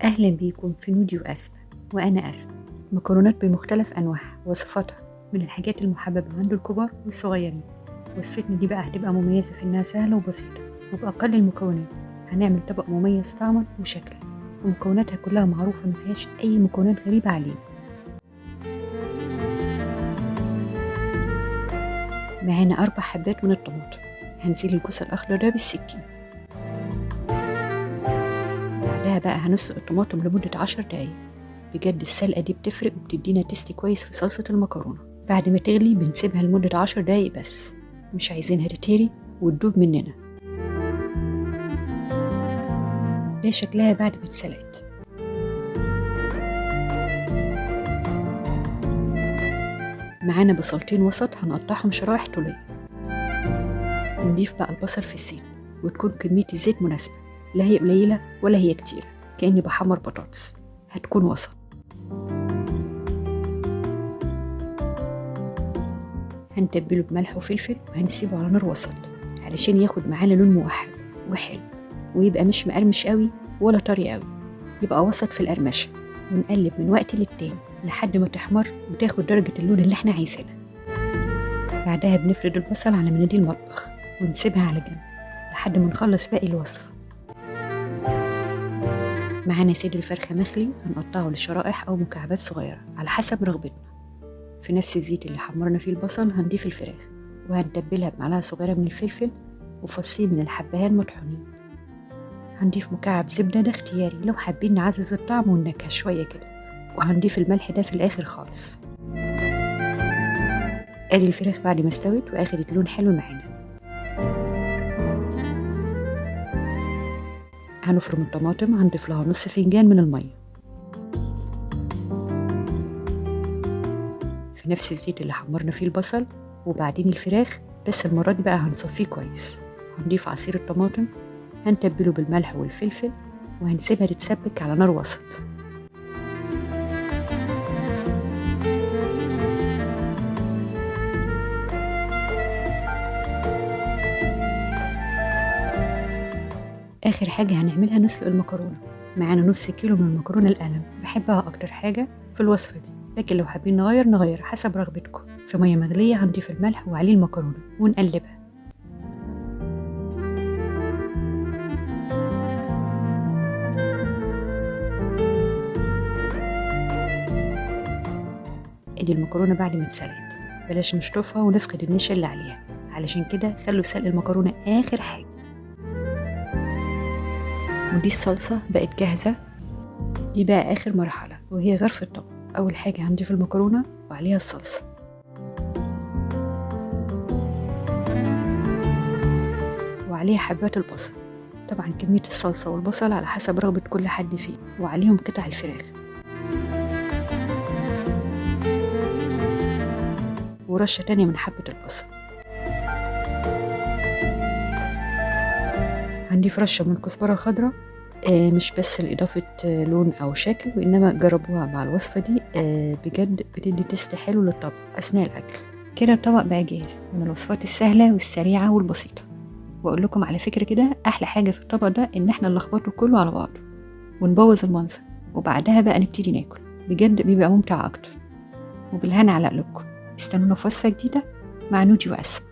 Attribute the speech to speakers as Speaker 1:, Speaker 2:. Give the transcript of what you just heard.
Speaker 1: أهلا بيكم في نوديو أسماء. وأنا أسماء. مكرونات بمختلف أنواعها وصفاتها من الحاجات المحببة عند الكبار والصغيرين. وصفتنا دي بقى هتبقى مميزة في إنها سهلة وبسيطة وبأقل المكونات. هنعمل طبق مميز طعما وشكلا، ومكوناتها كلها معروفة مفيهاش أي مكونات غريبة علينا. معانا 4 حبات من الطماطم. هنزيل الجوز الأخضر ده بالسكين. بعدها بقى هنسلق الطماطم لمدة 10 دقايق. بجد السلقة دي بتفرق وبتدينا تيست كويس في صلصة المكرونة. بعد ما تغلي بنسيبها لمدة 10 دقايق بس، مش عايزينها تتهري وتدوب مننا. ده شكلها بعد ما اتسلقت. معانا بصلتين وسط هنقطعهم شرايح طولية. نضيف بقى البصل في الزيت، وتكون كمية الزيت مناسبة، لا هي قليلة ولا هي كتيرة، كأني بحمر بطاطس، هتكون وسط. هنتبله بملح وفلفل وهنسيبه على نار وسط علشان ياخد معانا لون موحد وحلو، ويبقى مش مقرمش قوي ولا طري قوي، يبقى وسط في القرمشة. ونقلب من وقت للتاني لحد ما تحمر وتاخد درجة اللون اللي احنا عايزينها. بعدها بنفرد البصل على مناديل مطبخ ونسيبها على جنب لحد ما نخلص باقي الوصفة. معانا صدر فرخة مخلي هنقطعه لشرائح أو مكعبات صغيرة على حسب رغبتنا. في نفس الزيت اللي حمرنا فيه البصل هنضيف الفراخ، وهنتبلها بمعلقة صغيرة من الفلفل وفصين من الحبهان مطحونين. هنضيف مكعب زبدة، ده اختياري لو حابين نعزز الطعم والنكهة شوية كده. وهنضيف الملح ده في الآخر خالص. ادي الفراخ بعد ما استوت واخدت لون حلو معانا. هنفرم الطماطم، هنضيف لها نص فنجان من المية في نفس الزيت اللي حمرنا فيه البصل، وبعدين الفراخ، بس المرة دي بقى هنصفيه كويس. هنضيف عصير الطماطم، هنتبله بالملح والفلفل، وهنسيبها تتسبك على نار وسط. آخر حاجة هنعملها نسلق المكرونة. معانا نص كيلو من المكرونة القلم، بحبها أكتر حاجة في الوصفة دي، لكن لو حابين نغير حسب رغبتكم. في مية مغلية هنضيف الملح وعليه المكرونة ونقلبها. ادي المكرونة بعد ما اتسلقت. بلاش نشطفها ونفقد النشا اللي عليها، علشان كده خلوا سلق المكرونة آخر حاجة. ودي الصلصة بقت جاهزة. دي بقى آخر مرحلة وهي غرف الطبق. أول حاجة هنضيف المكرونة وعليها الصلصة، وعليها حبات البصل. طبعا كمية الصلصة والبصل على حسب رغبة كل حد فيه، وعليهم قطع الفراخ ورشة تانية من حبة البصل. هنضيف رشة من الكزبرة الخضراء، مش بس لإضافة لون أو شكل، وإنما جربوها مع الوصفة دي، بجد بتدي تست حلو للطبق أثناء الأكل. كده الطبق بقى جاهز من الوصفات السهلة والسريعة والبسيطة. وأقول لكم على فكرة كده، أحلى حاجة في الطبق ده إن احنا نلخبطه كله على بعضه ونبوظ المنظر، وبعدها بقى نبتدي ناكل. بجد بيبقى ممتع أكتر. وبالهنا على قلوبكم. استنونا في وصفة جديدة مع نودي وأسماء.